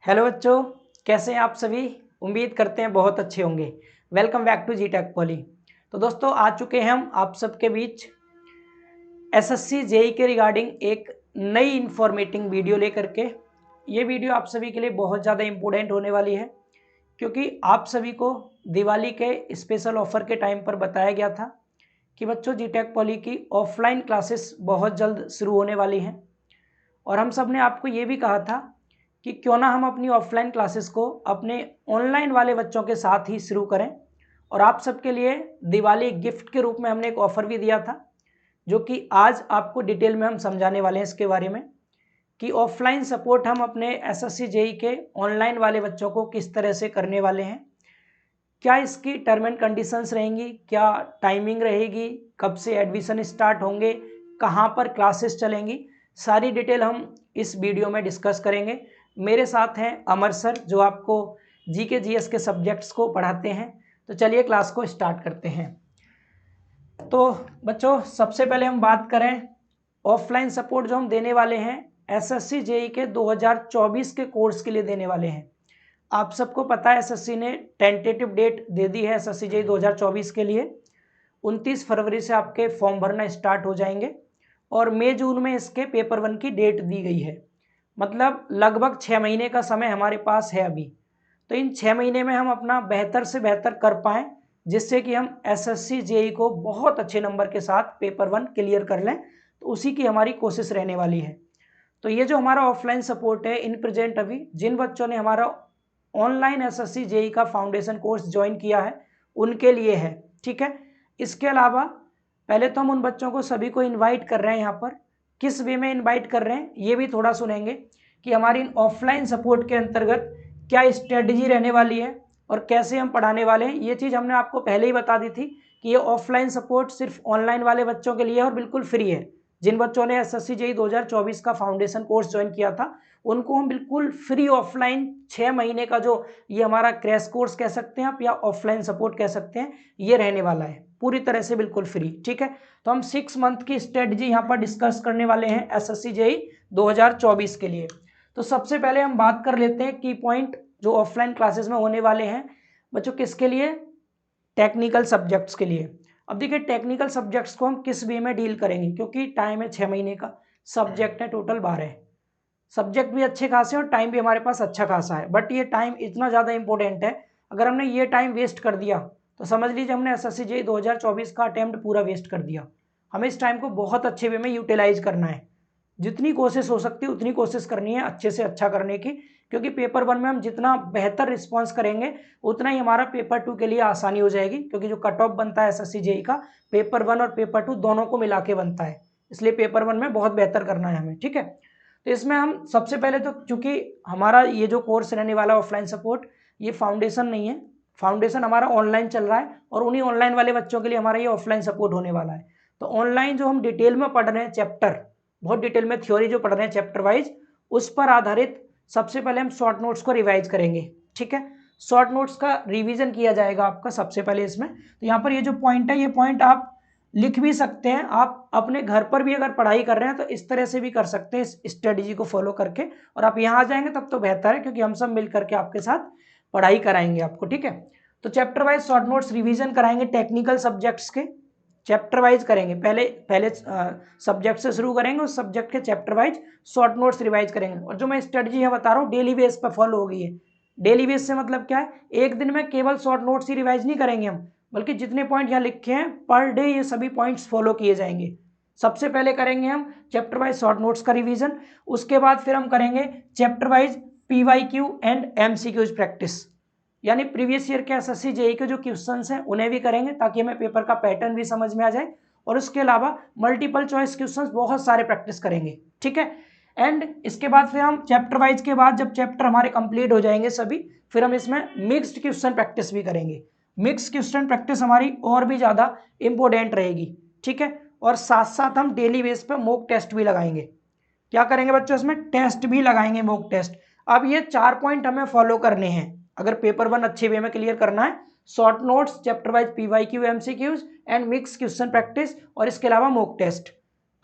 Hello बच्चों, कैसे हैं आप सभी। उम्मीद करते हैं बहुत अच्छे होंगे। Welcome back to G tech poly. तो दोस्तों आ चुके हैं हम आप सबके बीच एसएससी जेई के रिगार्डिंग एक नई इन्फॉर्मेटिव वीडियो लेकर के। ये वीडियो आप सभी के लिए बहुत ज़्यादा इम्पोर्टेंट होने वाली है, क्योंकि आप सभी को दिवाली के स्पेशल ऑफर के टाइम पर बताया गया था कि बच्चों जी टेक पॉली की ऑफलाइन क्लासेस बहुत जल्द शुरू होने वाली हैं। और हम सब ने आपको ये भी कहा था कि क्यों ना हम अपनी ऑफलाइन क्लासेस को अपने ऑनलाइन वाले बच्चों के साथ ही शुरू करें। और आप सबके लिए दिवाली गिफ्ट के रूप में हमने एक ऑफ़र भी दिया था, जो कि आज आपको डिटेल में हम समझाने वाले हैं इसके बारे में कि ऑफलाइन सपोर्ट हम अपने एसएससी जेई के ऑनलाइन वाले बच्चों को किस तरह से करने वाले हैं, क्या इसकी टर्म एंड कंडीशंस रहेंगी, क्या टाइमिंग रहेगी, कब से एडमिशन स्टार्ट होंगे, कहाँ पर क्लासेस चलेंगी, सारी डिटेल हम इस वीडियो में डिस्कस करेंगे। मेरे साथ हैं अमर सर, जो आपको जीके जीएस के सब्जेक्ट्स को पढ़ाते हैं। तो चलिए क्लास को स्टार्ट करते हैं। तो बच्चों सबसे पहले हम बात करें ऑफलाइन सपोर्ट जो हम देने वाले हैं एसएससी जेई के 2024 के कोर्स के लिए देने वाले हैं। आप सबको पता है एसएससी ने टेंटेटिव डेट दे दी है एसएससी जेई 2024 के लिए। 29 फरवरी से आपके फॉर्म भरना स्टार्ट हो जाएंगे और मई जून में इसके पेपर 1 की डेट दी गई है। मतलब लगभग 6 महीने का समय हमारे पास है अभी। तो इन 6 महीने में हम अपना बेहतर से बेहतर कर पाएँ, जिससे कि हम एसएससी जेई को बहुत अच्छे नंबर के साथ पेपर 1 क्लियर कर लें। तो उसी की हमारी कोशिश रहने वाली है। तो ये जो हमारा ऑफलाइन सपोर्ट है इन प्रेजेंट अभी जिन बच्चों ने हमारा ऑनलाइन एसएससी जेई का फाउंडेशन कोर्स ज्वाइन किया है उनके लिए है, ठीक है। इसके अलावा पहले तो हम उन बच्चों को सभी को इनवाइट कर रहे हैं। यहाँ पर किस वे में इनवाइट कर रहे हैं ये भी थोड़ा सुनेंगे कि हमारी इन ऑफलाइन सपोर्ट के अंतर्गत क्या स्ट्रेटजी रहने वाली है और कैसे हम पढ़ाने वाले हैं। ये चीज़ हमने आपको पहले ही बता दी थी कि ये ऑफलाइन सपोर्ट सिर्फ ऑनलाइन वाले बच्चों के लिए है और बिल्कुल फ्री है। जिन बच्चों ने एसएससी जेई 2024 का फाउंडेशन कोर्स ज्वाइन किया था उनको हम बिल्कुल फ्री ऑफलाइन 6 महीने का जो ये हमारा क्रैश कोर्स कह सकते हैं आप या ऑफलाइन सपोर्ट कह सकते हैं, ये रहने वाला है पूरी तरह से बिल्कुल फ्री, ठीक है। तो हम 6 मंथ की स्ट्रेटजी यहाँ पर डिस्कस करने वाले हैं एसएससी जेई 2024 के लिए। तो सबसे पहले हम बात कर लेते हैं की पॉइंट जो ऑफलाइन क्लासेस में होने वाले हैं बच्चों किसके लिए, टेक्निकल सब्जेक्ट्स के लिए। अब देखिए टेक्निकल सब्जेक्ट्स को हम किस वे में डील करेंगे, क्योंकि टाइम है 6 महीने का, सब्जेक्ट है टोटल 12। सब्जेक्ट भी अच्छे खासे और टाइम भी हमारे पास अच्छा खासा है, बट ये टाइम इतना ज़्यादा इंपॉर्टेंट है। अगर हमने ये टाइम वेस्ट कर दिया तो समझ लीजिए हमने एसएससी जेई 2024 का अटेम्प्ट पूरा वेस्ट कर दिया। हमें इस टाइम को बहुत अच्छे वे में यूटिलाइज करना है। जितनी कोशिश हो सकती है उतनी कोशिश करनी है अच्छे से अच्छा करने की, क्योंकि पेपर 1 में हम जितना बेहतर रिस्पॉन्स करेंगे उतना ही हमारा पेपर 2 के लिए आसानी हो जाएगी, क्योंकि जो कट ऑफ बनता है एसएससी जेई का पेपर 1 और पेपर 2 दोनों को मिला के बनता है। इसलिए पेपर 1 में बहुत बेहतर करना है हमें, ठीक है। तो इसमें हम सबसे पहले तो चूंकि हमारा ये जो कोर्स रहने वाला ऑफलाइन सपोर्ट ये फाउंडेशन नहीं है, फाउंडेशन हमारा ऑनलाइन चल रहा है और उन्हीं ऑनलाइन वाले बच्चों के लिए हमारा ये ऑफलाइन सपोर्ट होने वाला है। तो ऑनलाइन जो हम डिटेल में पढ़ रहे हैं चैप्टर, बहुत डिटेल में थ्योरी जो पढ़ रहे हैं चैप्टर वाइज, उस पर आधारित सबसे पहले हम शॉर्ट नोट्स को रिवाइज करेंगे, ठीक है। शॉर्ट नोट्स का रिवीजन किया जाएगा आपका सबसे पहले इसमें। तो यहाँ पर ये जो पॉइंट है ये पॉइंट आप लिख भी सकते हैं, आप अपने घर पर भी अगर पढ़ाई कर रहे हैं तो इस तरह से भी कर सकते हैं इस स्ट्रेटजी को फॉलो करके। और आप यहाँ आ जाएंगे तब तो बेहतर है, क्योंकि हम सब मिल करके आपके साथ पढ़ाई कराएंगे आपको, ठीक है। तो chapter wise short notes revision कराएंगे टेक्निकल सब्जेक्ट्स के, चैप्टर वाइज करेंगे। पहले सब्जेक्ट से शुरू करेंगे, उस सब्जेक्ट के chapter wise short notes revise करेंगे। और जो मैं स्ट्रेटजी है बता रहा हूँ डेली बेस पर फॉलो होगी है। डेली बेस से मतलब क्या है, एक दिन में केवल शॉर्ट नोट्स ही रिवाइज नहीं करेंगे हम, बल्कि जितने पॉइंट यहाँ लिखे हैं पर डे ये सभी पॉइंट्स फॉलो किए जाएंगे। सबसे पहले करेंगे हम चैप्टर वाइज शॉर्ट नोट्स का रिवीजन, उसके बाद फिर हम करेंगे chapter wise PYQ and MCQs practice, यानी प्रीवियस ईयर के एसएससी जेई के जो क्वेश्चंस हैं उन्हें भी करेंगे ताकि हमें पेपर का पैटर्न भी समझ में आ जाए। और उसके अलावा मल्टीपल चॉइस क्वेश्चंस बहुत सारे प्रैक्टिस करेंगे, ठीक है। एंड इसके बाद फिर हम चैप्टर वाइज के बाद जब चैप्टर हमारे कंप्लीट हो जाएंगे सभी, फिर हम इसमें मिक्स्ड क्वेश्चन प्रैक्टिस भी करेंगे। मिक्स क्वेश्चन प्रैक्टिस हमारी और भी ज़्यादा इंपॉर्टेंट रहेगी, ठीक है। और साथ साथ हम डेली बेस पर मॉक टेस्ट भी लगाएंगे। क्या करेंगे बच्चों, इसमें टेस्ट भी लगाएंगे, मॉक टेस्ट। अब ये 4 पॉइंट हमें फॉलो करने हैं अगर पेपर 1 अच्छे वे में क्लियर करना है। Short notes, chapter wise PYQ MCQs and mix question practice, और इसके अलावा मॉक टेस्ट।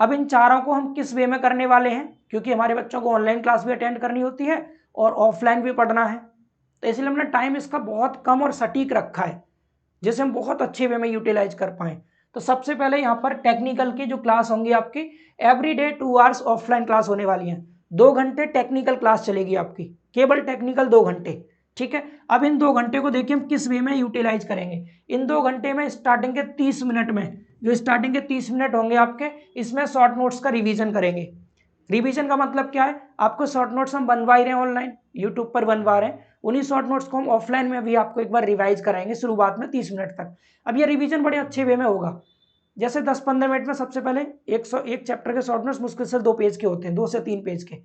अब इन चारों को हम किस वे में करने वाले हैं, क्योंकि हमारे बच्चों को ऑनलाइन क्लास भी अटेंड करनी होती है और ऑफलाइन भी पढ़ना है, तो इसलिए हमने टाइम इसका बहुत कम और सटीक रखा है जिसे हम बहुत अच्छे वे में यूटिलाइज कर पाएँ। तो सबसे पहले यहाँ पर टेक्निकल की जो क्लास होंगी आपकी, every day 2 hours offline class होने वाली हैं। 2 घंटे टेक्निकल क्लास चलेगी आपकी, केवल टेक्निकल 2 घंटे, ठीक है। अब इन 2 घंटे को देखिए हम किस वे में यूटिलाइज करेंगे। इन 2 घंटे में स्टार्टिंग के 30 मिनट में, जो स्टार्टिंग के 30 मिनट होंगे आपके, इसमें शॉर्ट नोट्स का रिवीजन करेंगे। रिवीजन का मतलब क्या है, आपको शॉर्ट नोट्स हम बनवा ही रहे हैं, ऑनलाइन यूट्यूब पर बनवा रहे हैं, उन्हीं शॉर्ट नोट्स को हम ऑफलाइन में भी आपको एक बार रिवाइज कराएंगे शुरुआत में 30 मिनट तक। अब ये रिवीजन बड़े अच्छे वे में होगा। जैसे 10-15 मिनट में सबसे पहले एक चैप्टर के शॉर्ट नोट्स मुश्किल से 2 पेज के होते हैं, 2 से 3 पेज के,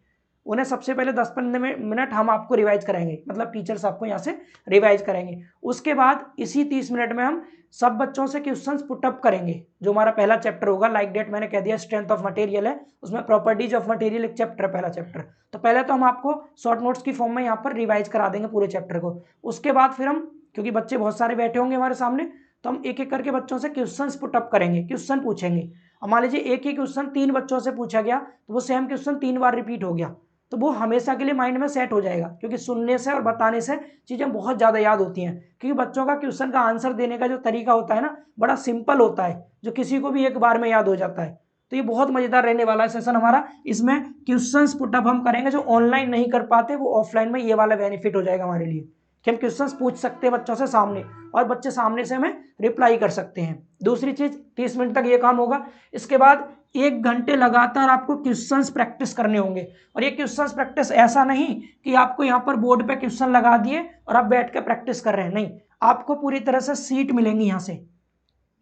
उन्हें सबसे पहले 10-15 मिनट हम आपको रिवाइज कराएंगे, मतलब टीचर्स आपको यहाँ से रिवाइज कराएंगे। उसके बाद इसी 30 मिनट में हम सब बच्चों से क्वेश्चंस पुटअप करेंगे। जो हमारा पहला चैप्टर होगा, लाइक डेट मैंने कह दिया, स्ट्रेंथ ऑफ मटेरियल है, उसमें प्रॉपर्टीज ऑफ मटेरियल एक चैप्टर, पहला चैप्टर। तो पहले तो हम आपको शॉर्ट नोट्स की फॉर्म में यहाँ पर रिवाइज करा देंगे पूरे चैप्टर को। उसके बाद फिर हम, क्योंकि बच्चे बहुत सारे बैठे होंगे हमारे सामने, तो हम एक एक करके बच्चों से क्वेश्चंस पुटअप करेंगे, क्वेश्चन पूछेंगे। अब मान लीजिए एक ही क्वेश्चन 3 बच्चों से पूछा गया, तो वो सेम क्वेश्चन 3 बार रिपीट हो गया, तो वो हमेशा के लिए माइंड में सेट हो जाएगा, क्योंकि सुनने से और बताने से चीज़ें बहुत ज़्यादा याद होती हैं। क्योंकि बच्चों का क्वेश्चन का आंसर देने का जो तरीका होता है ना, बड़ा सिंपल होता है, जो किसी को भी एक बार में याद हो जाता है। तो ये बहुत मज़ेदार रहने वाला है सेशन हमारा। इसमें क्वेश्चंस पुटअप हम करेंगे, जो ऑनलाइन नहीं कर पाते वो ऑफलाइन में, ये वाला बेनिफिट हो जाएगा हमारे लिए कि हम क्वेश्चंस पूछ सकते हैं बच्चों से सामने, और बच्चे सामने से हमें रिप्लाई कर सकते हैं। दूसरी चीज़, 30 मिनट तक ये काम होगा। इसके बाद 1 घंटे लगातार आपको क्वेश्चंस प्रैक्टिस करने होंगे। और ये क्वेश्चंस प्रैक्टिस ऐसा नहीं कि आपको यहाँ पर बोर्ड पे क्वेश्चन लगा दिए और आप बैठ के प्रैक्टिस कर रहे हैं, नहीं, आपको पूरी तरह से सीट मिलेंगी। यहाँ से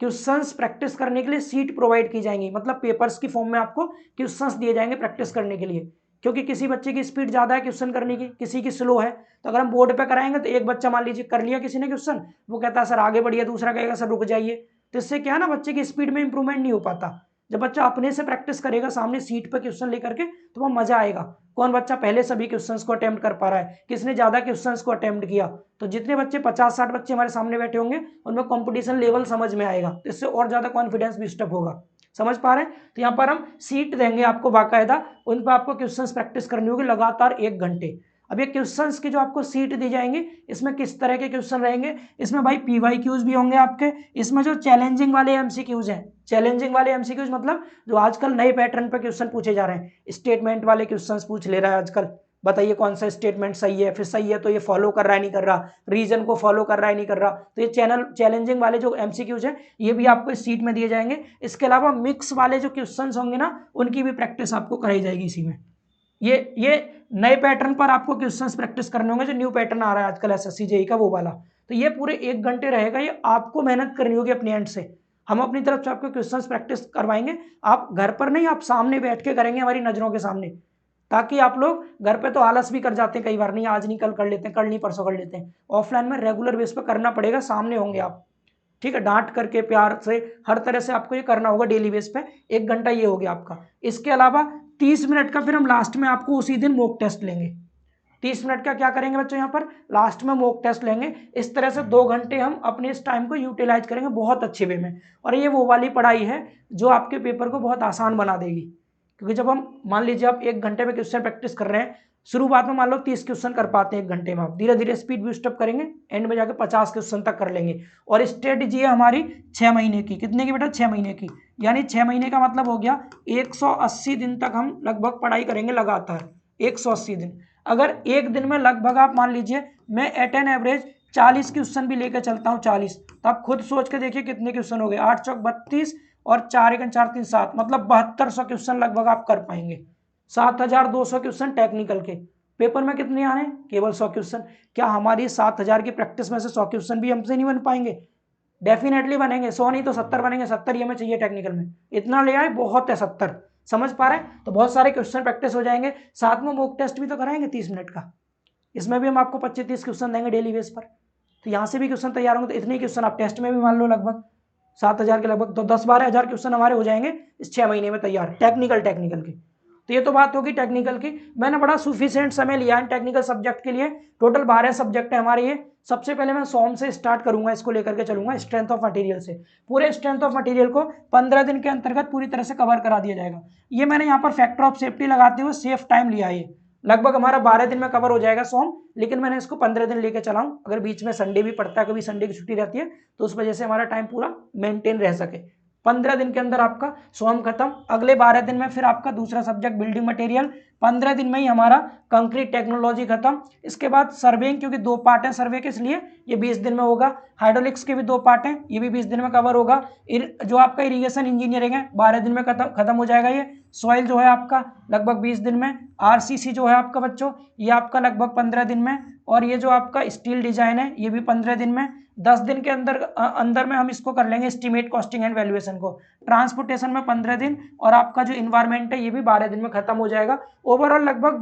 क्वेश्चंस प्रैक्टिस करने के लिए सीट प्रोवाइड की जाएंगी, मतलब पेपर्स की फॉर्म में आपको क्वेश्चंस दिए जाएंगे प्रैक्टिस करने के लिए। क्योंकि किसी बच्चे की स्पीड ज़्यादा है क्वेश्चन करने की, किसी की स्लो है, तो अगर हम बोर्ड पे कराएंगे तो एक बच्चा मान लीजिए कर लिया किसी ने क्वेश्चन, वो कहता है सर आगे बढ़िए, दूसरा कहेगा सर रुक जाइए। तो इससे क्या है ना, बच्चे की स्पीड में इंप्रूवमेंट नहीं हो पाता। जब बच्चा अपने से प्रैक्टिस करेगा सामने सीट पर क्वेश्चन लेकर के, तो वो मजा आएगा। कौन बच्चा पहले सभी क्वेश्चंस को अटेम्प्ट कर पा रहा है, किसने ज़्यादा क्वेश्चंस को अटेम्प्ट किया। तो जितने बच्चे 50-60 बच्चे हमारे सामने बैठे होंगे, उनमें कंपटीशन लेवल समझ में आएगा, तो इससे और ज़्यादा कॉन्फिडेंस बूस्टअप होगा। समझ पा रहे हैं? तो यहाँ पर हम सीट देंगे आपको बाकायदा, उन पर आपको क्वेश्चंस प्रैक्टिस करनी होगी लगातार 1 घंटे। अब ये क्वेश्चंस की जो आपको सीट दी जाएंगे, इसमें किस तरह के क्वेश्चन रहेंगे, इसमें भाई PYQs भी होंगे आपके, इसमें जो चैलेंजिंग वाले MCQs हैं, चैलेंजिंग वाले MCQs मतलब जो आजकल नए पैटर्न पे क्वेश्चन पूछे जा रहे हैं, स्टेटमेंट वाले क्वेश्चंस पूछ ले रहा है आजकल, बताइए कौन सा स्टेटमेंट सही है, फिर सही है तो ये फॉलो कर रहा है नहीं कर रहा, रीजन को फॉलो कर रहा है नहीं कर रहा, तो ये चैलेंजिंग वाले जो MCQs हैं ये भी आपको इस सीट में दिए जाएंगे। इसके अलावा मिक्स वाले जो क्वेश्चन होंगे ना, उनकी भी प्रैक्टिस आपको कराई जाएगी इसी में। ये नए पैटर्न पर आपको क्वेश्चंस प्रैक्टिस करने होंगे, जो न्यू पैटर्न आ रहा है आजकल SSC JEE का, वो वाला। तो ये पूरे 1 घंटे रहेगा, ये आपको मेहनत करनी होगी अपने एंड से। हम अपनी तरफ से आपको क्वेश्चंस प्रैक्टिस करवाएंगे, आप घर पर नहीं, आप सामने बैठ के करेंगे हमारी नजरों के सामने, ताकि आप लोग घर पे तो आलस भी कर जाते हैं कई बार, नहीं आज नहीं कल कर लेते हैं, कल नहीं परसों कर लेते हैं। ऑफलाइन में रेगुलर बेस पर करना पड़ेगा, सामने होंगे आप, ठीक है, डांट करके प्यार से हर तरह से आपको ये करना होगा डेली बेस पे। 1 घंटा ये हो गया आपका। इसके अलावा 30 मिनट का फिर हम लास्ट में आपको उसी दिन मॉक टेस्ट लेंगे। 30 मिनट का क्या करेंगे बच्चों, यहाँ पर लास्ट में मॉक टेस्ट लेंगे। इस तरह से 2 घंटे हम अपने इस टाइम को यूटिलाइज करेंगे बहुत अच्छे वे में। और ये वो वाली पढ़ाई है जो आपके पेपर को बहुत आसान बना देगी। क्योंकि जब हम मान लीजिए आप 1 घंटे में क्वेश्चन प्रैक्टिस कर रहे हैं, शुरुआत में मान लो 30 क्वेश्चन कर पाते हैं 1 घंटे में, आप धीरे धीरे स्पीड बूस्टअप करेंगे, एंड में जाकर 50 क्वेश्चन तक कर लेंगे। और स्ट्रेटजी है हमारी 6 महीने की। कितने की बेटा? 6 महीने की। यानी 6 महीने का मतलब हो गया 180 दिन तक हम लगभग पढ़ाई करेंगे लगातार, 180 दिन। अगर एक दिन में लगभग आप मान लीजिए मैं एट एन एवरेज 40 क्वेश्चन भी लेकर चलता हूँ, 40, तो आप खुद सोच के देखिए कितने क्वेश्चन हो गए, 8 चौक 32 और 4 1 4 3 7, मतलब 7200 क्वेश्चन लगभग आप कर पाएंगे। 7200 क्वेश्चन टेक्निकल के। पेपर में कितने आ रहे हैं? केवल 100 क्वेश्चन। क्या हमारी 7000 की प्रैक्टिस में से 100 क्वेश्चन भी हमसे नहीं बन पाएंगे? डेफिनेटली बनेंगे, 100 नहीं तो 70 बनेंगे। 70 ही हमें चाहिए टेक्निकल में, इतना ले आए बहुत है 70। समझ पा रहे हैं? तो बहुत सारे क्वेश्चन प्रैक्टिस हो जाएंगे। साथ में मॉक टेस्ट भी तो कराएंगे 30 मिनट का, इसमें भी हम आपको 25-30 क्वेश्चन देंगे डेली बेस पर। तो यहाँ से भी क्वेश्चन तैयार होंगे, तो इतने क्वेश्चन आप टेस्ट में भी मान लो लगभग 7000 के लगभग, तो 10-12 हज़ार क्वेश्चन हमारे हो जाएंगे इस 6 महीने में तैयार टेक्निकल के। तो ये तो बात होगी टेक्निकल की। मैंने बड़ा सुफिशिएंट समय लिया है टेक्निकल सब्जेक्ट के लिए। टोटल 12 सब्जेक्ट है हमारे ये। सबसे पहले मैं सॉम से स्टार्ट करूंगा, इसको लेकर के चलूंगा स्ट्रेंथ ऑफ मटेरियल से। पूरे स्ट्रेंथ ऑफ मटेरियल को 15 दिन के अंतर्गत पूरी तरह से कवर करा दिया जाएगा। ये मैंने यहाँ पर फैक्टर ऑफ सेफ्टी लगाते हुए सेफ टाइम लिया है। लगभग हमारा 12 दिन में कवर हो जाएगा सोम, लेकिन मैंने इसको 15 दिन लेके चला हूँ। अगर बीच में संडे भी पड़ता है, कभी संडे की छुट्टी रहती है, तो उस वजह से हमारा टाइम पूरा मेंटेन रह सके। 15 दिन के अंदर आपका सोम खत्म। अगले 12 दिन में फिर आपका दूसरा सब्जेक्ट बिल्डिंग मटेरियल, 15 दिन में ही हमारा कंक्रीट टेक्नोलॉजी खत्म। इसके बाद सर्वेइंग, क्योंकि 2 पार्ट है सर्वे के, इसलिए ये 20 दिन में होगा। हाइड्रोलिक्स के भी 2 पार्ट हैं, ये भी 20 दिन में कवर होगा। जो आपका इरिगेशन इंजीनियरिंग है 12 दिन में खत्म हो जाएगा ये। सॉइल जो है आपका लगभग 20 दिन में। आरसीसी जो है आपका बच्चों, ये आपका लगभग 15 दिन में। और ये जो आपका स्टील डिजाइन है ये भी 15 दिन में। 10 दिन के अंदर में हम इसको कर लेंगे एस्टीमेट, कॉस्टिंग एंड वैल्यूएशन को। ट्रांसपोर्टेशन में 15 दिन, और आपका जो इन्वायरमेंट है ये भी 12 दिन में खत्म हो जाएगा। ओवरऑल लगभग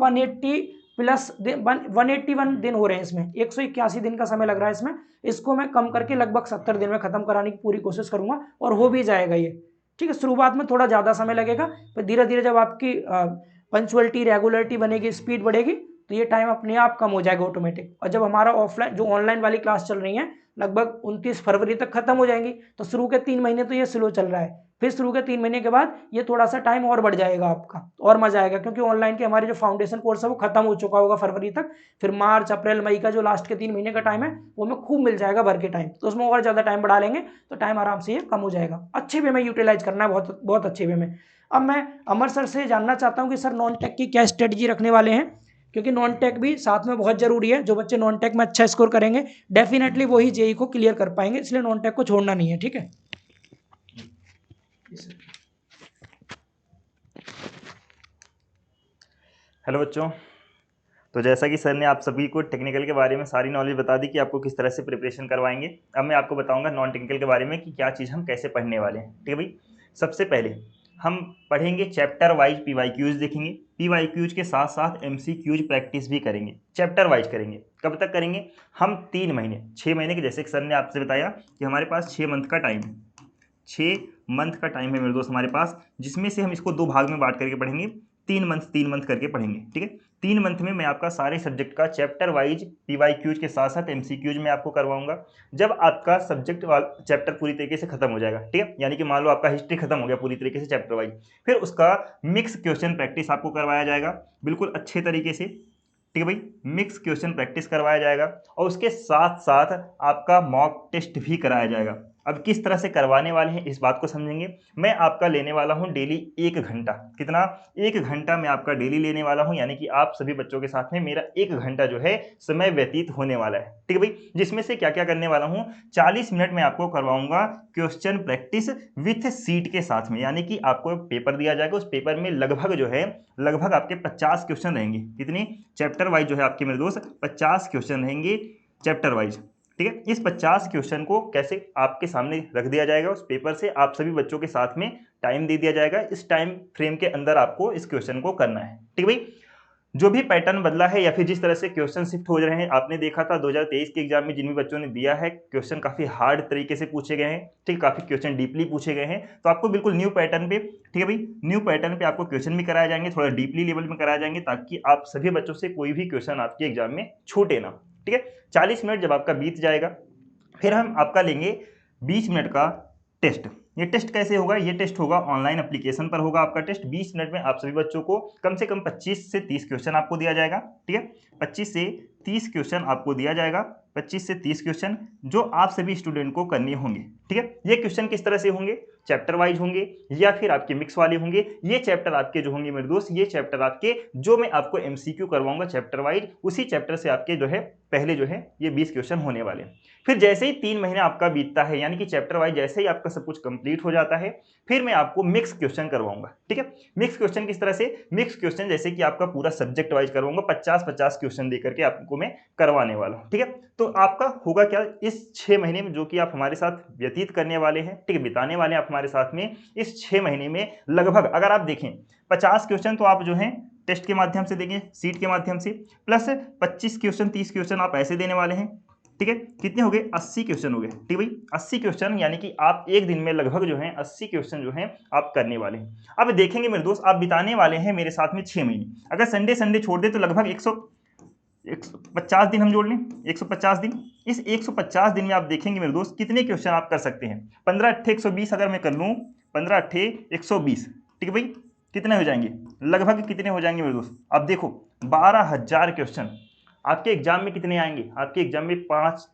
181 दिन हो रहे हैं इसमें, 181 दिन का समय लग रहा है इसमें। इसको मैं कम करके लगभग 70 दिन में खत्म कराने की पूरी कोशिश करूंगा, और हो भी जाएगा ये। ठीक है, शुरुआत में थोड़ा ज़्यादा समय लगेगा, पर धीरे धीरे जब आपकी पंचुअलिटी, रेगुलरिटी बनेगी, स्पीड बढ़ेगी, तो ये टाइम अपने आप कम हो जाएगा ऑटोमेटिक। और जब हमारा ऑफलाइन जो ऑनलाइन वाली क्लास चल रही है लगभग 29 फरवरी तक खत्म हो जाएंगी, तो शुरू के 3 महीने तो ये स्लो चल रहा है, फिर शुरू के 3 महीने के बाद ये थोड़ा सा टाइम और बढ़ जाएगा आपका, और मजा आएगा, क्योंकि ऑनलाइन के हमारे जो फाउंडेशन कोर्स है वो खत्म हो चुका होगा फरवरी तक। फिर मार्च, अप्रैल, मई का जो लास्ट के 3 महीने का टाइम है वो हमें खूब मिल जाएगा भर के टाइम, तो उसमें और ज़्यादा टाइम बढ़ा लेंगे तो टाइम आराम से ये कम हो जाएगा। अच्छे वे में यूटिलाइज करना है, बहुत बहुत अच्छे वे में। अब मैं अमर सर से जानना चाहता हूँ कि सर नॉन टेक की क्या स्ट्रेटजी रखने वाले हैं, क्योंकि नॉन टेक भी साथ में बहुत जरूरी है। जो बच्चे नॉन टेक में अच्छा स्कोर करेंगे डेफिनेटली वही जेई को क्लियर कर पाएंगे, इसलिए नॉन टेक को छोड़ना नहीं है। ठीक है, हेलो बच्चों, तो जैसा कि सर ने आप सभी को टेक्निकल के बारे में सारी नॉलेज बता दी कि आपको किस तरह से प्रिपरेशन करवाएंगे। अब मैं आपको बताऊंगा नॉन टेक्निकल के बारे में कि क्या चीज़ हम कैसे पढ़ने वाले हैं। ठीक है भाई, सबसे पहले हम पढ़ेंगे चैप्टर वाइज PYQs देखेंगे, PYQs के साथ साथ MCQs प्रैक्टिस भी करेंगे। चैप्टर वाइज करेंगे। कब तक करेंगे? हम 3 महीने, 6 महीने के, जैसे कि सर ने आपसे बताया कि हमारे पास 6 मंथ का टाइम है, 6 मंथ का टाइम है मेरे दोस्त हमारे पास, जिसमें से हम इसको 2 भाग में बांट करके पढ़ेंगे, 3 मंथ करके पढ़ेंगे। ठीक है, 3 मंथ में मैं आपका सारे सब्जेक्ट का चैप्टर वाइज PYQs के साथ साथ MCQs में आपको करवाऊंगा। जब आपका सब्जेक्ट चैप्टर पूरी तरीके से खत्म हो जाएगा, ठीक है, यानी कि मान लो आपका हिस्ट्री खत्म हो गया पूरी तरीके से चैप्टर वाइज, फिर उसका मिक्स क्वेश्चन प्रैक्टिस आपको करवाया जाएगा बिल्कुल अच्छे तरीके से। ठीक है भाई, मिक्स क्वेश्चन प्रैक्टिस करवाया जाएगा, और उसके साथ साथ आपका मॉक टेस्ट भी कराया जाएगा। अब किस तरह से करवाने वाले हैं इस बात को समझेंगे। मैं आपका लेने वाला हूं डेली 1 घंटा। कितना? 1 घंटा मैं आपका डेली लेने वाला हूं, यानी कि आप सभी बच्चों के साथ में मेरा 1 घंटा जो है समय व्यतीत होने वाला है। ठीक है भाई, जिसमें से क्या क्या करने वाला हूं, 40 मिनट में आपको करवाऊंगा क्वेश्चन प्रैक्टिस विथ सीट के साथ में, यानी कि आपको पेपर दिया जाएगा, उस पेपर में लगभग जो है लगभग आपके 50 क्वेश्चन रहेंगे। कितने? चैप्टर वाइज जो है आपके मेरे दोस्त 50 क्वेश्चन रहेंगे चैप्टर वाइज। ठीक है, इस 50 क्वेश्चन को कैसे आपके सामने रख दिया जाएगा, उस पेपर से आप सभी बच्चों के साथ में टाइम दे दिया जाएगा, इस टाइम फ्रेम के अंदर आपको इस क्वेश्चन को करना है। ठीक है भाई, जो भी पैटर्न बदला है या फिर जिस तरह से क्वेश्चन शिफ्ट हो रहे हैं, आपने देखा था 2023 के एग्जाम में जिन भी बच्चों ने दिया है क्वेश्चन काफी हार्ड तरीके से पूछे गए हैं। ठीक, काफी क्वेश्चन डीपली पूछे गए हैं, तो आपको बिल्कुल न्यू पैटर्न पे, ठीक है भाई, न्यू पैटर्न पे आपको क्वेश्चन भी कराए जाएंगे, थोड़ा डीपली लेवल में कराए जाएंगे, ताकि आप सभी बच्चों से कोई भी क्वेश्चन आपके एग्जाम में छूटे ना। ठीक है, 40 मिनट जब आपका बीत जाएगा, फिर हम आपका लेंगे 20 मिनट का टेस्ट। ये टेस्ट कैसे होगा? ये टेस्ट होगा ऑनलाइन एप्लीकेशन पर होगा आपका टेस्ट। 20 मिनट में आप सभी बच्चों को कम से कम 25 से 30 क्वेश्चन आपको दिया जाएगा। ठीक है, 25 से 30 क्वेश्चन आपको दिया जाएगा, 25 से 30 क्वेश्चन जो आप सभी स्टूडेंट को करने होंगे। ठीक है, ये क्वेश्चन किस तरह से होंगे? चैप्टर वाइज होंगे या फिर आपके मिक्स वाले होंगे। ये चैप्टर आपके जो होंगे मेरे दोस्त, ये चैप्टर आपके जो मैं आपको MCQ करवाऊंगा चैप्टर वाइज, उसी चैप्टर से आपके जो है पहले जो है ये 20 क्वेश्चन होने वाले हैं। फिर जैसे ही 3 महीने आपका बीतता है, यानी कि चैप्टर वाइज जैसे ही आपका सब कुछ कंप्लीट हो जाता है, फिर मैं आपको मिक्स क्वेश्चन करवाऊंगा। ठीक है, मिक्स क्वेश्चन किस तरह से? मिक्स क्वेश्चन जैसे कि आपका पूरा सब्जेक्ट वाइज करवाऊंगा, 50-50 क्वेश्चन देकर के आपको मैं करवाने वाला हूं। ठीक है, तो आपका होगा क्या इस 6 महीने में जो कि आप हमारे साथ व्यतीत करने वाले हैं, ठीक है, बिताने वाले हैं आप हमारे साथ में, इस 6 महीने में लगभग अगर आप देखें 50 क्वेश्चन तो आप जो है टेस्ट के माध्यम से देंगे, सीट के माध्यम से, प्लस 25 क्वेश्चन 30 क्वेश्चन आप ऐसे देने वाले हैं। ठीक है, कितने हो गए? 80 क्वेश्चन हो गए। ठीक भाई, 80 क्वेश्चन, यानी कि आप एक दिन में लगभग जो है 80 क्वेश्चन जो है आप करने वाले हैं। अब देखेंगे मेरे दोस्त, आप बिताने वाले हैं मेरे साथ में 6 महीने। अगर संडे संडे छोड़ दे तो लगभग 150 दिन हम जोड़ लें, 150 दिन। इस 150 दिन में आप देखेंगे मेरे दोस्त कितने क्वेश्चन आप कर सकते हैं। 15 8 120 अगर मैं कर लूँ, 15 8 120, ठीक है भाई, कितने हो जाएंगे, लगभग कितने हो जाएंगे मेरे दोस्त। अब देखो 12,000 क्वेश्चन आपके एग्जाम में कितने आएंगे, आपके एग्जाम में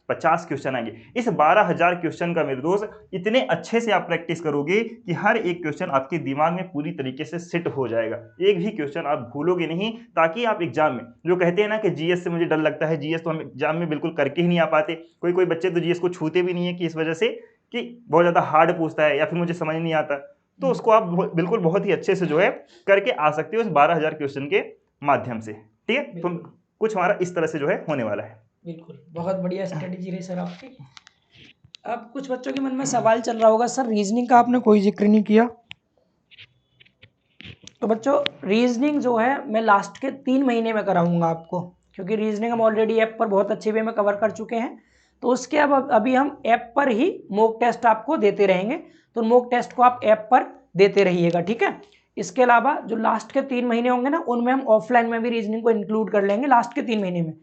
50 क्वेश्चन आएंगे। इस 12,000 क्वेश्चन का मेरे दोस्त इतने अच्छे से आप प्रैक्टिस करोगे कि हर एक क्वेश्चन आपके दिमाग में पूरी तरीके से सेट हो जाएगा, एक भी क्वेश्चन आप भूलोगे नहीं, ताकि आप एग्जाम में, जो कहते हैं ना कि जीएस से मुझे डर लगता है, जीएस तो हम एग्जाम में बिल्कुल करके ही नहीं आ पाते, कोई कोई बच्चे तो जीएस को छूते भी नहीं है कि इस वजह से कि बहुत ज्यादा हार्ड पूछता है या फिर मुझे समझ नहीं आता, तो उसको आप बिल्कुल बहुत ही अच्छे से जो है करके आ सकते हो इस 12,000 क्वेश्चन के माध्यम से। ठीक है, तो कुछ हमारा इस तरह से जो है होने वाला है। बिल्कुल, बहुत बढ़िया स्ट्रेटेजी रही सर आपकी। अब कुछ बच्चों के मन में सवाल चल रहा होगा, सर रीजनिंग का आपने कोई जिक्र नहीं किया। तो बच्चों रीजनिंग जो है मैं लास्ट के 3 महीने में कराऊंगा आपको, क्योंकि रीजनिंग हम ऑलरेडी ऐप पर बहुत अच्छे वे में कवर कर चुके हैं। तो उसके अब अभी हम ऐप पर ही मॉक टेस्ट आपको देते रहेंगे, तो मॉक टेस्ट को आप ऐप पर देते रहिएगा, ठीक है। इसके अलावा जो लास्ट के 3 महीने होंगे ना, उनमें हम ऑफलाइन में भी रीजनिंग को इंक्लूड कर लेंगे लास्ट के 3 महीने में,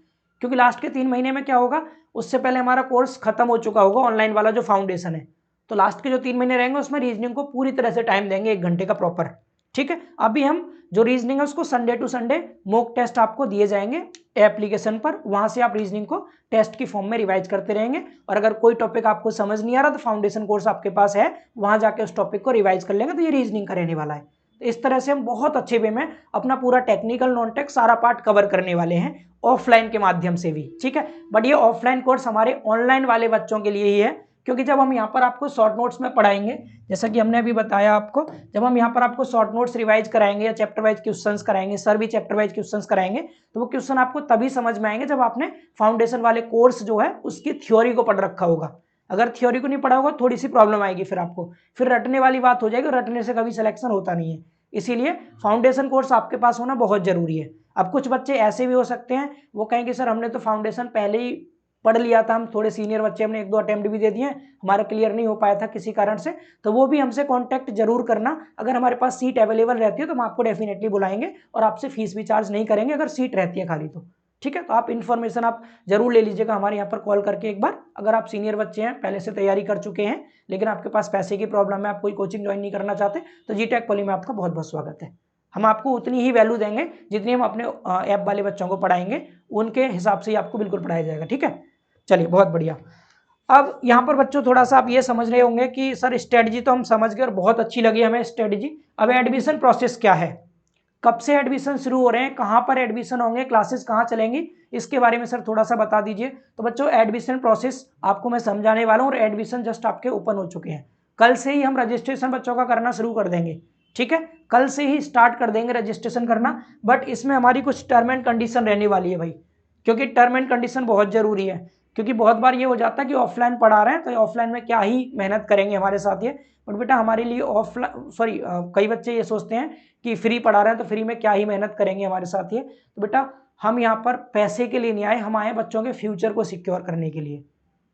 क्योंकि लास्ट के 3 महीने में क्या होगा, उससे पहले हमारा कोर्स खत्म हो चुका होगा ऑनलाइन वाला जो फाउंडेशन है। तो लास्ट के जो 3 महीने रहेंगे उसमें रीजनिंग को पूरी तरह से टाइम देंगे 1 घंटे का प्रॉपर, ठीक है। अभी हम जो रीजनिंग है उसको Sunday to Sunday mock test आपको दिए जाएंगे एप्लीकेशन पर, वहां से आप रीजनिंग को टेस्ट की फॉर्म में रिवाइज करते रहेंगे, और अगर कोई टॉपिक आपको समझ नहीं आ रहा तो फाउंडेशन कोर्स आपके पास है, वहां जाके उस टॉपिक को रिवाइज कर लेंगे, तो ये रीजनिंग का रहने वाला है। तो इस तरह से हम बहुत अच्छे वे में अपना पूरा टेक्निकल नॉन टेक सारा पार्ट कवर करने वाले हैं ऑफलाइन के माध्यम से भी, ठीक है। बट ये ऑफलाइन कोर्स हमारे ऑनलाइन वाले बच्चों के लिए ही है, क्योंकि जब हम यहाँ पर आपको शॉर्ट नोट्स में पढ़ाएंगे, जैसा कि हमने अभी बताया आपको, जब हम यहाँ पर आपको शॉर्ट नोट्स रिवाइज कराएंगे या चैप्टर वाइज क्वेश्चंस कराएंगे, सर भी चैप्टर वाइज क्वेश्चंस कराएंगे, तो वो क्वेश्चन आपको तभी समझ में आएंगे जब आपने फाउंडेशन वाले कोर्स जो है उसकी थ्योरी को पढ़ रखा होगा। अगर थ्योरी को नहीं पढ़ा होगा थोड़ी सी प्रॉब्लम आएगी, फिर आपको फिर रटने वाली बात हो जाएगी, रटने से कभी सिलेक्शन होता नहीं है। इसीलिए फाउंडेशन कोर्स आपके पास होना बहुत जरूरी है। अब कुछ बच्चे ऐसे भी हो सकते हैं, वो कहेंगे सर हमने तो फाउंडेशन पहले ही पढ़ लिया था, हम थोड़े सीनियर बच्चे, हमने 1-2 अटेम्प्ट भी दे दिए, हमारा क्लियर नहीं हो पाया था किसी कारण से, तो वो भी हमसे कांटेक्ट जरूर करना। अगर हमारे पास सीट अवेलेबल रहती है तो हम आपको डेफिनेटली बुलाएंगे और आपसे फीस भी चार्ज नहीं करेंगे, अगर सीट रहती है खाली तो, ठीक है। तो आप इन्फॉर्मेशन आप जरूर ले लीजिएगा हमारे यहाँ पर कॉल करके एक बार। अगर आप सीनियर बच्चे हैं, पहले से तैयारी कर चुके हैं, लेकिन आपके पास पैसे की प्रॉब्लम है, आप कोई कोचिंग ज्वाइन नहीं करना चाहते, तो जीटेक पॉली में आपका बहुत बहुत स्वागत है। हम आपको उतनी ही वैल्यू देंगे जितनी हम अपने ऐप वाले बच्चों को पढ़ाएंगे, उनके हिसाब से ही आपको बिल्कुल पढ़ाया जाएगा, ठीक है। चलिए बहुत बढ़िया। अब यहाँ पर बच्चों थोड़ा सा आप ये समझ रहे होंगे कि सर स्ट्रेटजी तो हम समझ गए और बहुत अच्छी लगी हमें स्ट्रेटजी, अब एडमिशन प्रोसेस क्या है, कब से एडमिशन शुरू हो रहे हैं, कहाँ पर एडमिशन होंगे, क्लासेस कहाँ चलेंगी, इसके बारे में सर थोड़ा सा बता दीजिए। तो बच्चों एडमिशन प्रोसेस आपको मैं समझाने वाला हूँ, और एडमिशन जस्ट आपके ओपन हो चुके हैं, कल से ही हम रजिस्ट्रेशन बच्चों का करना शुरू कर देंगे, ठीक है। कल से ही स्टार्ट कर देंगे रजिस्ट्रेशन करना, बट इसमें हमारी कुछ टर्म एंड कंडीशन रहने वाली है भाई, क्योंकि टर्म एंड कंडीशन बहुत जरूरी है। क्योंकि बहुत बार ये हो जाता है कि ऑफलाइन पढ़ा रहे हैं तो ऑफलाइन में क्या ही मेहनत करेंगे हमारे साथ ये, बट बेटा हमारे लिए ऑफलाइन सॉरी कई बच्चे ये सोचते हैं कि फ्री पढ़ा रहे हैं तो फ्री में क्या ही मेहनत करेंगे हमारे साथ ये, तो बेटा हम यहाँ पर पैसे के लिए नहीं आए, हम आए बच्चों के फ्यूचर को सिक्योर करने के लिए,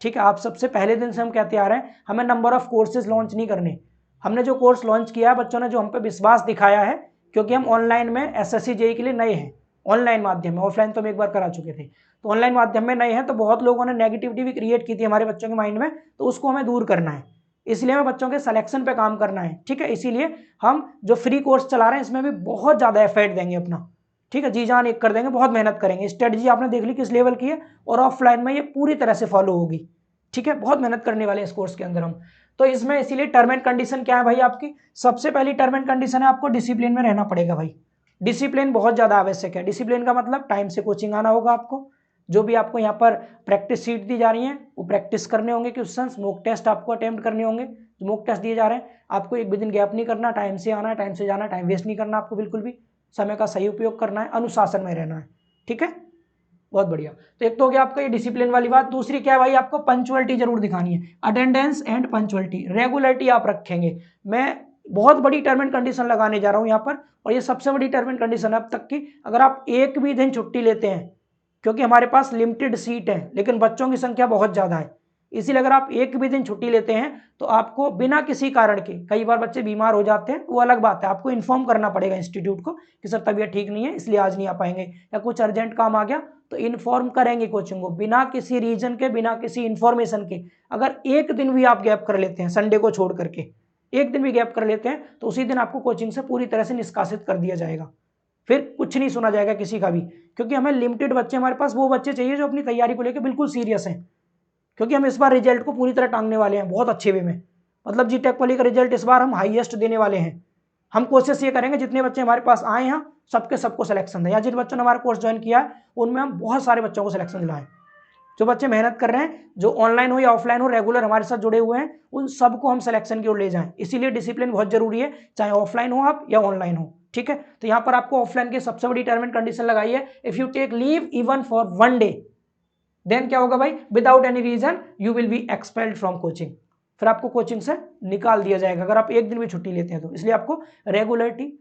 ठीक है। आप सबसे पहले दिन से हम कहते आ रहे हैं, हमें नंबर ऑफ कोर्सेज लॉन्च नहीं करने, हमने जो कोर्स लॉन्च किया है बच्चों ने जो हम पे विश्वास दिखाया है, क्योंकि हम ऑनलाइन में एसएससी जेईई के लिए नए हैं, ऑनलाइन माध्यम में, ऑफलाइन तो हम एक बार करा चुके थे, तो ऑनलाइन माध्यम में नए हैं, तो बहुत लोगों ने नेगेटिविटी भी क्रिएट की थी हमारे बच्चों के माइंड में, तो उसको हमें दूर करना है, इसलिए हमें बच्चों के सिलेक्शन पे काम करना है, ठीक है। इसीलिए हम जो फ्री कोर्स चला रहे हैं इसमें भी बहुत ज़्यादा एफर्ट देंगे अपना, ठीक है, जी जान एक कर देंगे, बहुत मेहनत करेंगे। स्ट्रेटजी आपने देख ली किस लेवल की है, और ऑफलाइन में ये पूरी तरह से फॉलो होगी, ठीक है, बहुत मेहनत करने वाले इस कोर्स के अंदर हम। तो इसमें इसीलिए टर्म एंड कंडीशन क्या है भाई आपकी, सबसे पहली टर्म एंड कंडीशन है आपको डिसिप्लिन में रहना पड़ेगा भाई, डिसिप्लिन बहुत ज़्यादा आवश्यक है। डिसिप्लिन का मतलब टाइम से कोचिंग आना होगा आपको, जो भी आपको यहाँ पर प्रैक्टिस सीट दी जा रही है वो प्रैक्टिस करने होंगे क्वेश्चंस, मॉक टेस्ट आपको अटेम्प्ट करने होंगे, जो मॉक टेस्ट दिए जा रहे हैं आपको एक भी दिन गैप नहीं करना, टाइम से आना, टाइम से जाना, टाइम वेस्ट नहीं करना आपको बिल्कुल भी, समय का सही उपयोग करना है, अनुशासन में रहना है, ठीक है, बहुत बढ़िया। तो एक तो हो गया आपका ये डिसिप्लिन वाली बात। दूसरी क्या है भाई, आपको पंचुअलिटी जरूर दिखानी है, अटेंडेंस एंड पंचुअलिटी, रेगुलरिटी आप रखेंगे। मैं बहुत बड़ी टर्म एंड कंडीशन लगाने जा रहा हूँ यहाँ पर, और ये सबसे बड़ी टर्म एंड कंडीशन है अब तक की, अगर आप एक भी दिन छुट्टी लेते हैं, क्योंकि हमारे पास लिमिटेड सीट है लेकिन बच्चों की संख्या बहुत ज़्यादा है, इसीलिए अगर आप एक भी दिन छुट्टी लेते हैं तो आपको बिना किसी कारण के, कई बार बच्चे बीमार हो जाते हैं वो अलग बात है, आपको इन्फॉर्म करना पड़ेगा इंस्टीट्यूट को कि सर तबीयत ठीक नहीं है इसलिए आज नहीं आ पाएंगे, या कुछ अर्जेंट काम आ गया तो इन्फॉर्म करेंगे कोचिंग को, बिना किसी रीजन के, बिना किसी इन्फॉर्मेशन के। अगर एक दिन भी आप गैप कर लेते हैं संडे को छोड़ करके, एक दिन भी गैप कर लेते हैं तो उसी दिन आपको कोचिंग से पूरी तरह से निष्कासित कर दिया जाएगा, फिर कुछ नहीं सुना जाएगा किसी का भी, क्योंकि हमें लिमिटेड बच्चे, हमारे पास वो बच्चे चाहिए जो अपनी तैयारी को लेकर बिल्कुल सीरियस हैं, क्योंकि हम इस बार रिजल्ट को पूरी तरह टांगने वाले हैं बहुत अच्छे वे में। मतलब जीटेक पॉली का रिजल्ट इस बार हम हाईएस्ट देने वाले हैं। हम कोशिश ये करेंगे जितने बच्चे हमारे पास आए हैं सबके सबको सिलेक्शन दें, या जिन बच्चों ने हमारा कोर्स ज्वाइन किया है उनमें हम बहुत सारे बच्चों को सिलेक्शन दिलाएं। जो बच्चे मेहनत कर रहे हैं, जो ऑनलाइन हो या ऑफलाइन हो, रेगुलर हमारे साथ जुड़े हुए हैं, उन सबको हम सिलेक्शन की ओर ले जाएं। इसीलिए डिसिप्लिन बहुत जरूरी है, चाहे ऑफलाइन हो आप या ऑनलाइन हो, ठीक है। तो यहाँ पर आपको ऑफलाइन की सबसे बड़ी टर्म एंड कंडीशन लगाई है, if you take leave even for 1 day then क्या होगा भाई, without any reason you will be expelled from coaching, फिर आपको कोचिंग से निकाल दिया जाएगा अगर आप एक दिन भी छुट्टी लेते हैं तो। इसलिए आपको रेगुलरिटी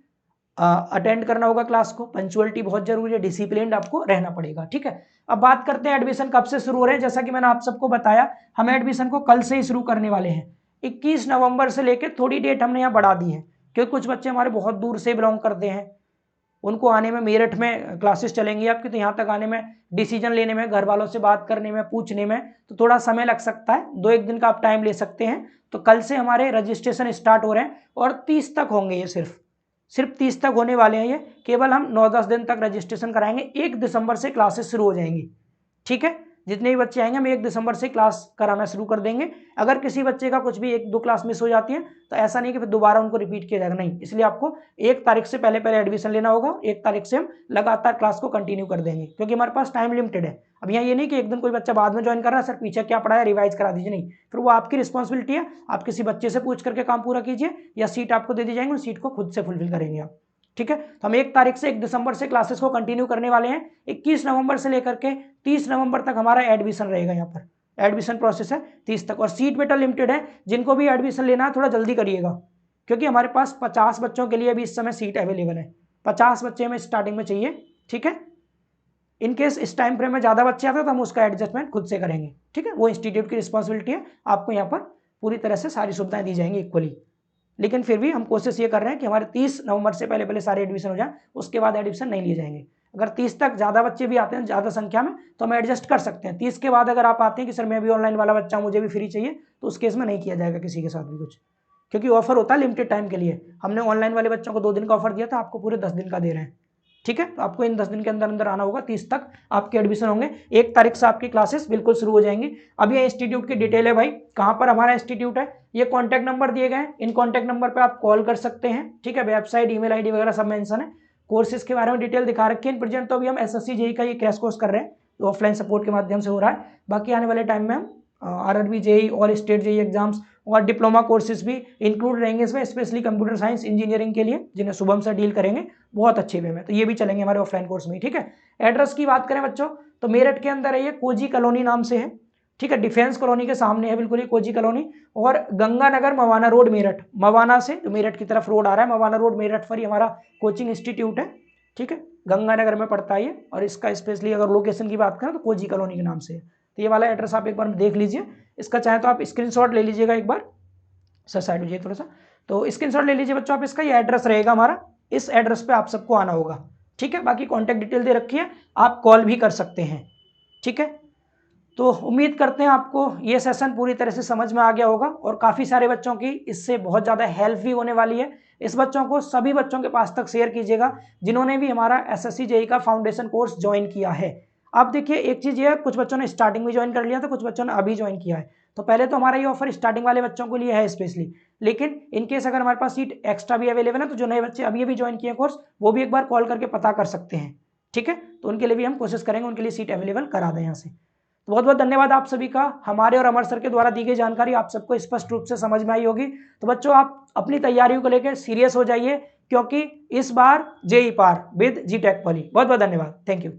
अटेंड करना होगा क्लास को, पंचुअलिटी बहुत जरूरी है, डिसिप्लिन आपको रहना पड़ेगा, ठीक है। अब बात करते हैं एडमिशन कब से शुरू हो रहे हैं। जैसा कि मैंने आप सबको बताया, हम एडमिशन को कल से ही शुरू करने वाले हैं। 21 नवंबर से लेकर थोड़ी डेट हमने यहाँ बढ़ा दी है, क्योंकि कुछ बच्चे हमारे बहुत दूर से बिलोंग करते हैं, उनको आने में, मेरठ में क्लासेस चलेंगी आपकी, तो यहाँ तक आने में, डिसीजन लेने में, घर वालों से बात करने में, पूछने में तो थोड़ा समय लग सकता है, 2-1 दिन का आप टाइम ले सकते हैं। तो कल से हमारे रजिस्ट्रेशन स्टार्ट हो रहे हैं और 30 तक होंगे, ये सिर्फ 30 तक होने वाले हैं। ये केवल हम 9-10 दिन तक रजिस्ट्रेशन कराएंगे, 1 दिसंबर से क्लासेस शुरू हो जाएंगी, ठीक है। जितने भी बच्चे आएंगे हम 1 दिसंबर से क्लास कराना शुरू कर देंगे। अगर किसी बच्चे का कुछ भी 1-2 क्लास मिस हो जाती है तो ऐसा नहीं कि फिर दोबारा उनको रिपीट किया जाएगा, नहीं। इसलिए आपको 1 तारीख से पहले एडमिशन लेना होगा, 1 तारीख से हम लगातार क्लास को कंटिन्यू कर देंगे, क्योंकि हमारे पास टाइम लिमिटेड है। अब यहाँ ये नहीं कि एक दिन कोई बच्चा बाद में ज्वाइन कर रहा है, सर पीछे क्या पढ़ा है रिवाइज करा दीजिए, नहीं, फिर वो आपकी रिस्पॉन्सिबिलिटी है, आप किसी बच्चे से पूछ करके काम पूरा कीजिए, या सीट आपको दे दी जाएंगे, उस सीट को खुद से फुलफिल करेंगे आप, ठीक है। तो हम 1 तारीख से 1 दिसंबर से क्लासेस को कंटिन्यू करने वाले हैं। 21 नवंबर से लेकर के 30 नवंबर तक हमारा एडमिशन रहेगा, यहाँ पर एडमिशन प्रोसेस है 30 तक, और सीट बेटा लिमिटेड है। जिनको भी एडमिशन लेना है थोड़ा जल्दी करिएगा, क्योंकि हमारे पास 50 बच्चों के लिए अभी इस समय सीट अवेलेबल है, 50 बच्चे हमें स्टार्टिंग में चाहिए, ठीक है। इनकेस इस टाइम फ्रेम में ज़्यादा बच्चे आते हैं तो हम उसका एडजस्टमेंट खुद से करेंगे, ठीक है। वो इंस्टीट्यूट की रिस्पॉन्सिबिलिटी है, आपको यहाँ पर पूरी तरह से सारी सुविधाएं दी जाएंगी इक्वली, लेकिन फिर भी हम कोशिश ये कर रहे हैं कि हमारे 30 नवंबर से पहले सारे एडमिशन हो जाए, उसके बाद एडमिशन नहीं लिए जाएंगे। अगर 30 तक ज़्यादा बच्चे भी आते हैं, ज़्यादा संख्या में, तो हम एडजस्ट कर सकते हैं। 30 के बाद अगर आप आते हैं कि सर मैं भी ऑनलाइन वाला बच्चा हूं, मुझे भी फ्री चाहिए, तो उस केस में नहीं किया जाएगा किसी के साथ भी कुछ, क्योंकि ऑफर होता है लिमिटेड टाइम के लिए। हमने ऑनलाइन वाले बच्चों को 2 दिन का ऑफर दिया था, आपको पूरे 10 दिन का दे रहे हैं, ठीक है। तो आपको इन 10 दिन के अंदर अंदर आना होगा, 30 तक आपके एडमिशन होंगे, 1 तारीख से आपकी क्लासेस बिल्कुल शुरू हो जाएंगी। अब ये इंस्टीट्यूट की डिटेल है भाई, कहाँ पर हमारा इंस्टीट्यूट है, ये कॉन्टैक्ट नंबर दिए गए हैं, इन कॉन्टैक्ट नंबर पर आप कॉल कर सकते हैं, ठीक है। वेबसाइट, ईमेल आईडी वगैरह सब मेंशन है। कोर्सेज के बारे में डिटेल दिखा रखी है। इन प्रेजेंट तो अभी हम एसएससी जेई का ये क्रैश कोर्स कर रहे हैं, तो ऑफलाइन सपोर्ट के माध्यम से हो रहा है। बाकी आने वाले टाइम में हम आरआरबी जेई और स्टेट जेई एग्जाम्स और डिप्लोमा कोर्सेज भी इंक्लूड रहेंगे इसमें, स्पेशली कंप्यूटर साइंस इंजीनियरिंग के लिए, जिन्हें शुभम से डील करेंगे बहुत अच्छे वे में, तो ये भी चलेंगे हमारे ऑफलाइन कोर्स में, ठीक है। एड्रेस की बात करें बच्चों, तो मेरठ के अंदर है, ये कोजी कॉलोनी नाम से है, ठीक है। डिफेंस कॉलोनी के सामने है बिल्कुल ये कोजी कॉलोनी, और गंगानगर मवाना रोड मेरठ, मवाना से जो मेरठ की तरफ रोड आ रहा है, मवाना रोड मेरठ पर ही हमारा कोचिंग इंस्टीट्यूट है, ठीक है। गंगानगर में पड़ता है ये, और इसका स्पेशली अगर लोकेशन की बात करें तो कोजी कॉलोनी के नाम से है। तो ये वाला एड्रेस आप एक बार देख लीजिए, इसका चाहे तो आप स्क्रीनशॉट ले लीजिएगा एक बार, सर साइड हो जाइए थोड़ा सा, तो स्क्रीनशॉट ले लीजिए बच्चों आप इसका, ये एड्रेस रहेगा हमारा, इस एड्रेस पे आप सबको आना होगा, ठीक है। बाकी कॉन्टैक्ट डिटेल दे रखी है, आप कॉल भी कर सकते हैं, ठीक है। तो उम्मीद करते हैं आपको ये सेशन पूरी तरह से समझ में आ गया होगा, और काफ़ी सारे बच्चों की इससे बहुत ज़्यादा हेल्प भी होने वाली है। इस बच्चों को सभी बच्चों के पास तक शेयर कीजिएगा जिन्होंने भी हमारा एसएससी जेई का फाउंडेशन कोर्स ज्वाइन किया है। अब देखिए एक चीज़ ये है, कुछ बच्चों ने स्टार्टिंग में ज्वाइन कर लिया था, कुछ बच्चों ने अभी ज्वाइन किया है। तो पहले तो हमारा ये ऑफर स्टार्टिंग वाले बच्चों के लिए है स्पेशली, लेकिन इनकेस अगर हमारे पास सीट एक्स्ट्रा भी अवेलेबल है तो जो नए बच्चे अभी अभी ज्वाइन किए कोर्स, वो भी एक बार कॉल करके पता कर सकते हैं, ठीक है। तो उनके लिए भी हम कोशिश करेंगे उनके लिए सीट अवेलेबल करा दें यहाँ से। तो बहुत बहुत धन्यवाद आप सभी का। हमारे और अमर सर के द्वारा दी गई जानकारी आप सबको स्पष्ट रूप से समझ में आई होगी। तो बच्चों आप अपनी तैयारियों को लेकर सीरियस हो जाइए, क्योंकि इस बार जेई पार विद जीटेक पॉली। बहुत बहुत धन्यवाद, थैंक यू।